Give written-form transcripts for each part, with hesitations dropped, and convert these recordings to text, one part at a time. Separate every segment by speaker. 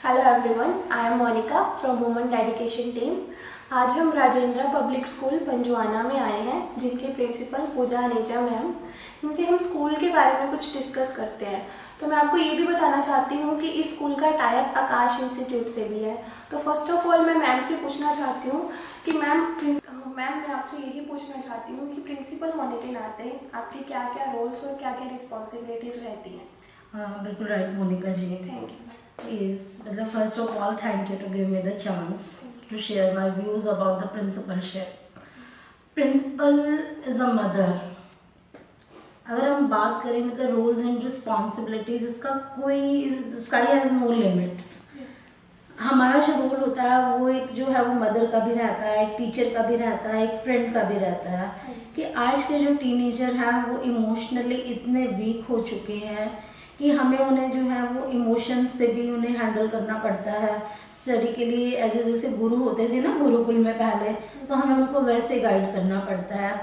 Speaker 1: Hello everyone, I am Monica from women dedication team. आज हम Rajendra public school Panjuana में आए हैं, जिनके प्रिंसिपल पूजा अनेजा मैम। इनसे हम स्कूल के बारे में कुछ डिस्कस करते हैं। तो मैं आपको ये भी बताना चाहती हूँ कि इस स्कूल का टाइप आकाश इंस्टीट्यूट से भी है। तो फर्स्ट ऑफ ऑल मैं मैम से पूछना चाहती हूँ कि मैम मैं आपसे यही पूछना चाहती हूँ कि प्रिंसिपल होने के नाते आपके क्या क्या रोल्स और क्या क्या रिस्पॉन्सिबिलिटीज़ रहती हैं।
Speaker 2: हाँ बिल्कुल right Monica ji.
Speaker 1: Thank you.
Speaker 2: Yes, मतलब first of all, thank you to give me the chance to share my views about the principalship. Principal is a mother. अगर हम बात करें मतलब रोल्स एंड रिस्पॉन्सिबिलिटीज, इसका कोई स्काई हैज नो लिमिट्स। हमारा जो रोल होता है वो एक जो है वो मदर का भी रहता है, एक टीचर का भी रहता है, एक फ्रेंड का भी रहता है कि आज के जो टीनेजर हैं वो इमोशनली इतने वीक हो चुके हैं कि हमें उन्हें जो है वो इमोशंस से भी उन्हें हैंडल करना पड़ता है। स्टडी के लिए ऐसे जैसे गुरु होते थे ना गुरुकुल में पहले, तो हमें उनको वैसे गाइड करना पड़ता है।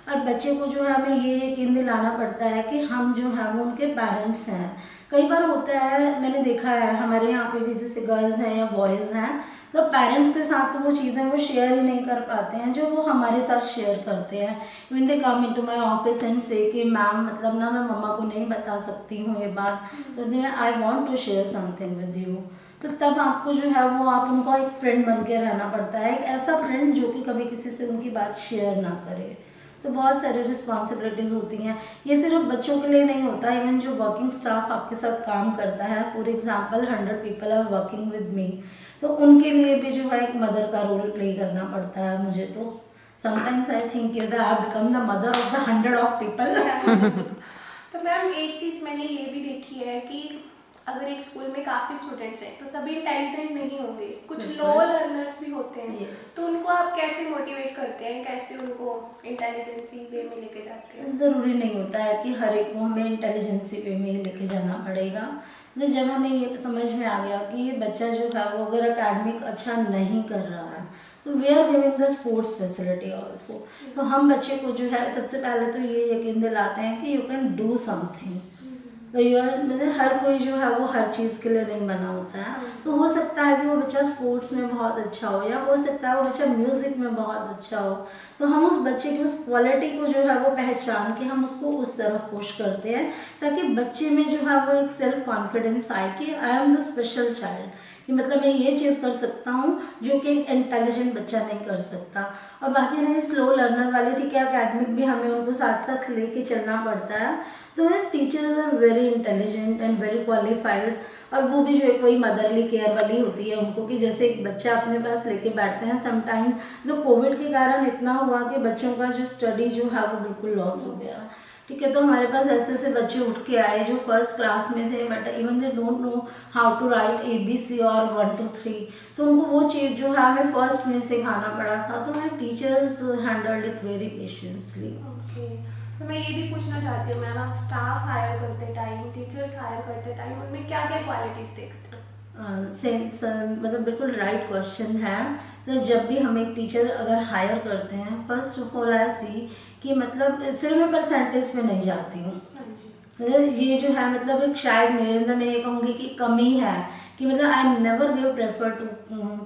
Speaker 2: और बच्चे को जो है हमें ये यकीन दिलाना पड़ता है कि हम जो है वो उनके पेरेंट्स हैं। कई बार होता है, मैंने देखा है हमारे यहाँ पे भी जैसे गर्ल्स हैं या बॉयज़ हैं, तो पेरेंट्स के साथ तो वो चीज़ें वो शेयर ही नहीं कर पाते हैं जो वो हमारे साथ शेयर करते हैं। Even they come into my office and से कि मैम मतलब ना मैं मम्मा को नहीं बता सकती हूँ ये बात, तो I want to share something with you. तो तब आपको जो है वो आप उनका एक फ्रेंड बन के रहना पड़ता है, एक ऐसा फ्रेंड जो कि कभी किसी से उनकी बात शेयर ना करे। तो बहुत सारी रिस्पॉन्सिबिलिटीज़ होती हैं। ये सिर्फ बच्चों के लिए नहीं होता, इवन जो वर्किंग स्टाफ आपके साथ काम करता है, for example 100 people are working with me, तो उनके लिए भी जो है एक मदर का रोल प्ले करना पड़ता है मुझे। तो sometimes I think that I become the mother of the 100 of people.
Speaker 1: तो मैम एक चीज़ मैंने ये भी देखी है कि अगर एक स्कूल में काफ़ी स्टूडेंट्स हैं तो सभी इंटेलिजेंट नहीं होंगे, कुछ लो लर्नर्स भी होते हैं।
Speaker 2: Yes.
Speaker 1: तो उनको आप कैसे मोटिवेट करते हैं, कैसे उनको इंटेलिजेंसी वे में लेके जाते हैं?
Speaker 2: ज़रूरी नहीं होता है कि हर एक को हमें इंटेलिजेंसी वे में लेके जाना पड़ेगा। तो जब हमें ये समझ में आ गया कि ये बच्चा जो है वो अगर एकेडमिक अच्छा नहीं कर रहा है तो we are giving the sports facility also. तो हम बच्चे को जो है सबसे पहले तो ये यकीन दिलाते हैं कि यू कैन डू समथिंग। तो मतलब हर कोई जो है वो हर चीज़ के लिए नहीं बना होता है। तो हो सकता है कि वो बच्चा स्पोर्ट्स में बहुत अच्छा हो, या हो सकता है वो बच्चा म्यूज़िक में बहुत अच्छा हो। तो हम उस बच्चे की उस क्वालिटी को जो है वो पहचान के हम उसको उस तरफ पुश करते हैं, ताकि बच्चे में जो है वो एक सेल्फ कॉन्फिडेंस आए कि I am the special child, कि मतलब मैं ये चीज़ कर सकता हूँ जो कि एक इंटेलिजेंट बच्चा नहीं कर सकता। और बाकी नहीं स्लो लर्नर वाले, ठीक है एकेडमिक भी हमें उनको साथ साथ लेके चलना पड़ता है। तो as teachers are very intelligent and very qualified, और वो भी जो है कोई मदरली केयर वाली होती है उनको, कि जैसे एक बच्चा अपने पास लेके बैठते हैं। समटाइम्स जो कोविड के कारण इतना हुआ कि बच्चों का जो स्टडी जो है वो बिल्कुल लॉस हो गया, ठीक है। तो हमारे पास ऐसे ऐसे बच्चे उठ के आए जो फर्स्ट क्लास में थे, but even they don't know how to write ABC और 1 2 3, तो उनको वो चीज़ जो है हमें फर्स्ट में सिखाना पड़ा था। तो हमारे teachers handled it very patiently.
Speaker 1: Okay, तो मैं ये भी पूछना चाहती हूँ मैम, आप स्टाफ हायर करते टाइम, टीचर्स हायर करते टाइम उनमें क्या क्या क्वालिटीज़ देखते हैं?
Speaker 2: मतलब बिल्कुल राइट क्वेश्चन है। तो जब भी हम एक टीचर अगर हायर करते हैं, फर्स्ट ऑफ ऑल आई सी कि मतलब सिर्फ मैं परसेंटेज पे नहीं जाती हूँ। मतलब ये जो है मतलब एक शायद मेरे अंदर मैं ये कहूँगी कि कमी है कि मतलब I never give prefer to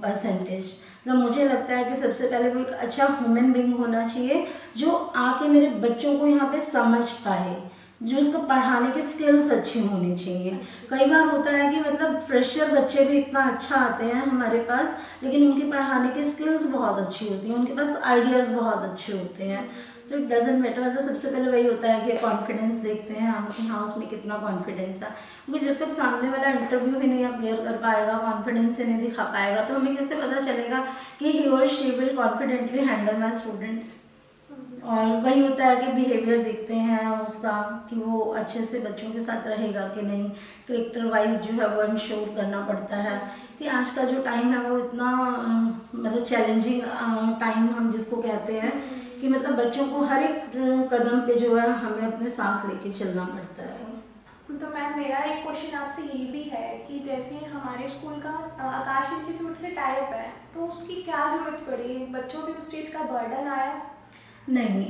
Speaker 2: percentage. मतलब मुझे लगता है कि सबसे पहले वो एक अच्छा ह्यूमन बीइंग होना चाहिए जो आके मेरे बच्चों को यहाँ पे समझ पाए, जो उसको पढ़ाने की स्किल्स अच्छी होनी चाहिए। कई बार होता है कि मतलब फ्रेशर बच्चे भी इतना अच्छा आते हैं हमारे पास, लेकिन उनकी पढ़ाने की स्किल्स बहुत अच्छी होती हैं, उनके पास आइडियाज़ बहुत अच्छे होते हैं। तो इट डजेंट मैटर, मतलब सबसे पहले वही होता है कि कॉन्फिडेंस देखते हैं हम कि हाँ उसमें कितना कॉन्फिडेंस है। क्योंकि जब तक सामने वाला इंटरव्यू ही नहीं अपीयर कर पाएगा, कॉन्फिडेंस से नहीं दिखा पाएगा, तो हमें कैसे पता चलेगा कि ही और she will confidently handle my students. और वही होता है कि बिहेवियर देखते हैं उसका कि वो अच्छे से बच्चों के साथ रहेगा कि नहीं। करेक्टर वाइज जो है वो इंश्योर करना पड़ता है कि आज का जो टाइम है वो इतना मतलब चैलेंजिंग टाइम हम जिसको कहते हैं कि मतलब बच्चों को हर एक कदम पे जो है हमें अपने साथ लेके चलना पड़ता है।
Speaker 1: तो मैम मेरा एक क्वेश्चन आपसे ये भी है कि जैसे हमारे स्कूल का आकाश इंस्टीट्यूट से टाइप है, तो उसकी क्या ज़रूरत पड़ी, बच्चों पे उस चीज़ का बर्डन आया?
Speaker 2: नहीं,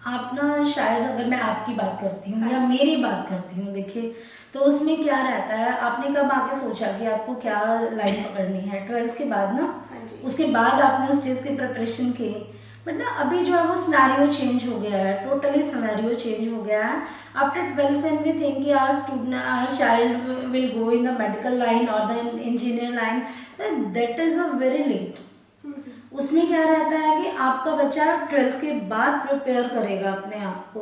Speaker 2: आप ना शायद, अगर मैं आपकी बात करती हूँ या मेरी बात करती हूँ, देखिए तो उसमें क्या रहता है, आपने कब आके सोचा कि आपको क्या लाइन पकड़नी है? 12th के बाद ना,
Speaker 1: हाँ जी।
Speaker 2: उसके बाद आपने उस चीज़ की प्रिपरेशन की। बट ना अभी जो है वो सिनेरियो चेंज हो गया है, टोटली सिनेरियो चेंज हो गया है। After 12th when we think कि our student, our child will go in the medical line और the engineer line, that is a very late. उसमें क्या रहता है कि आपका बच्चा 12th के बाद प्रिपेयर करेगा अपने आप को,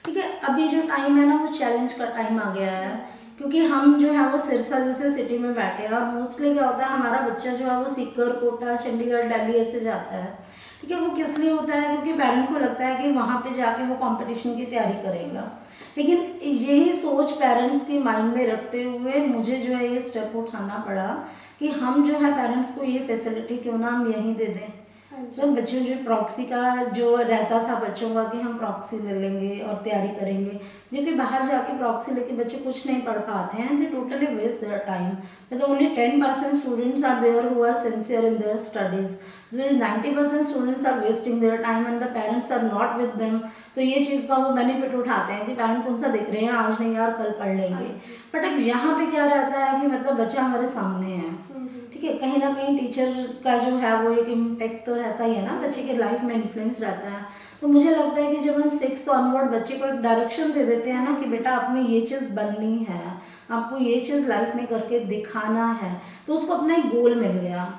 Speaker 2: ठीक है। अभी जो टाइम है ना वो चैलेंज का टाइम आ गया है, क्योंकि हम जो है वो सिरसा जैसे सिटी में बैठे हैं और मोस्टली क्या होता है, हमारा बच्चा जो है वो सीकर, कोटा, चंडीगढ़, दिल्ली ऐसे जाता है, ठीक है। वो किस लिए होता है? क्योंकि पेरेंट्स को लगता है कि वहाँ पे जाके वो कंपटीशन की तैयारी करेगा। लेकिन यही सोच पेरेंट्स के माइंड में रखते हुए मुझे जो है ये स्टेप उठाना पड़ा कि हम जो है पेरेंट्स को ये फैसिलिटी क्यों ना हम यहीं दे दें। तो बच्चों जो प्रॉक्सी का जो रहता था बच्चों का कि हम प्रॉक्सी ले लेंगे और तैयारी करेंगे, जबकि बाहर जाके प्रॉक्सी लेके बच्चे कुछ नहीं पढ़ पाते हैं, they totally waste their time. मतलब only 10% students are there who are sincere in their studies, 90% students are wasting their time and the parents are not with them. तो ये चीज़ का वो बेनिफिट उठाते हैं कि पेरेंट कौन सा देख रहे हैं, आज नहीं यार कल पढ़ लेंगे। बट अब यहाँ पे क्या रहता है कि मतलब बच्चा हमारे सामने है, ठीक है। कहीं ना कहीं टीचर का जो है वो एक इम्पैक्ट तो रहता ही है ना, बच्चे के लाइफ में इन्फ्लुएंस रहता है। तो मुझे लगता है कि जब हम 6th ऑनवर्ड बच्चे को एक डायरेक्शन दे देते हैं ना कि बेटा आपने ये चीज़ बननी है, आपको ये चीज़ लाइफ में करके दिखाना है, तो उसको अपना एक गोल मिल गया।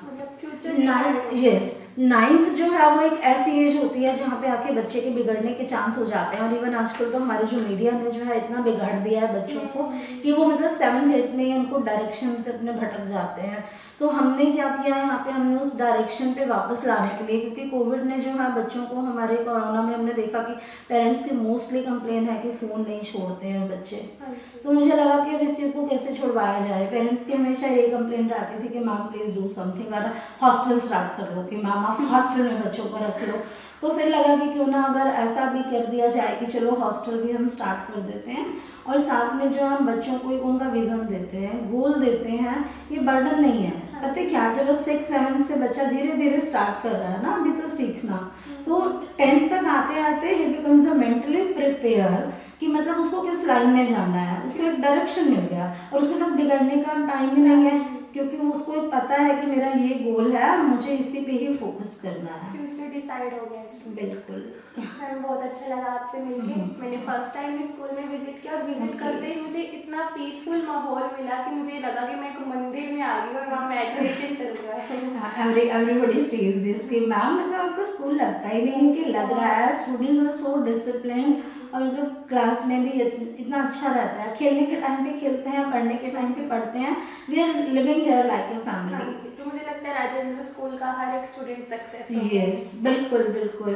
Speaker 2: यस, 9th जो है वो एक ऐसी एज होती है जहाँ पे आके बच्चे के बिगड़ने के चांस हो जाते हैं। और इवन आजकल तो हमारे जो मीडिया ने जो है इतना बिगाड़ दिया है बच्चों को कि वो मतलब 7th 8th में ही उनको डायरेक्शन से अपने भटक जाते हैं। तो हमने क्या किया यहाँ पे, हमने उस डायरेक्शन पे वापस लाने के लिए, क्योंकि कोविड ने जो है बच्चों को, हमारे कोरोना में हमने देखा कि पेरेंट्स की मोस्टली कंप्लेन है कि फ़ोन नहीं छोड़ते हैं बच्चे। तो मुझे लगा कि अब इस चीज़ को कैसे छुड़वाया जाए। पेरेंट्स की हमेशा यही कंप्लेंट आती थी कि मैम प्लीज़ डू समथिंग, और हॉस्टल स्टार्ट कर लो कि मैम आप हॉस्टल में बच्चों को रख लो। तो फिर लगा कि क्यों ना अगर ऐसा भी कर दिया जाए कि चलो हॉस्टल भी हम स्टार्ट कर देते हैं, और साथ में जो हम बच्चों को एक उनका विजन देते हैं, गोल देते हैं। ये बर्डन नहीं है, पता है क्या, जब 6-7 से बच्चा धीरे धीरे स्टार्ट कर रहा है ना अभी तो सीखना, तो 10th तक आते आते ही बिकम्स मेंटली प्रिपेयर कि मतलब उसको किस लाइन में जाना है, उसको एक डायरेक्शन मिल गया और उसके पास बिगड़ने का टाइम ही नहीं है, क्योंकि उसको एक पता है कि मेरा ये गोल है, मुझे इसी पे ही फोकस करना है।
Speaker 1: फ्यूचर डिसाइड हो गया इसमें।
Speaker 2: बिल्कुल।
Speaker 1: मैम बहुत अच्छा लगा आपसे मिलके। मैंने फर्स्ट टाइम इस स्कूल में विजिट किया और विजिट करते ही मुझे इतना पीसफुल माहौल मिला कि मुझे लगा कि मैं एक मंदिर में आ गई और वहाँ मेडिटेशन चल रहा है।
Speaker 2: एवरीबॉडी सेज दिस कि मैम मतलब आपका स्कूल लगता ही नहीं है कि लग रहा है, स्टूडेंट्स आर सो डिसिप्लिन, और मतलब क्लास में भी इतना अच्छा रहता है, खेलने के टाइम पे खेलते हैं, पढ़ने के टाइम पे पढ़ते हैं, we are living here like a family.
Speaker 1: तो मुझे लगता है राजेंद्र स्कूल का हर एक स्टूडेंट सक्सेस।
Speaker 2: यस, बिल्कुल बिल्कुल।